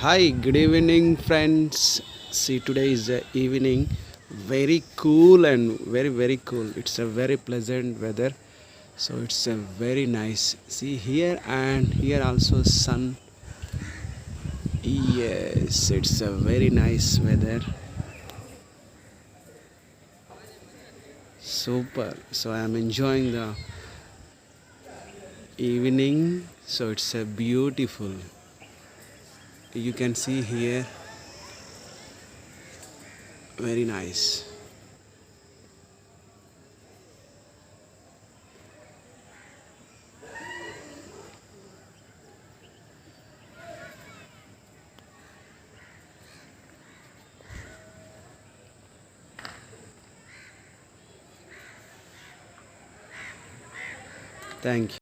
Hi, good evening, friends. See, today is the evening, very cool and very cool. It's a very pleasant weather, so it's a very nice. See here and here also sun. Yes, it's a very nice weather. Super. So I'm enjoying the evening. So it's a beautiful. You can see here, very nice. Thank you.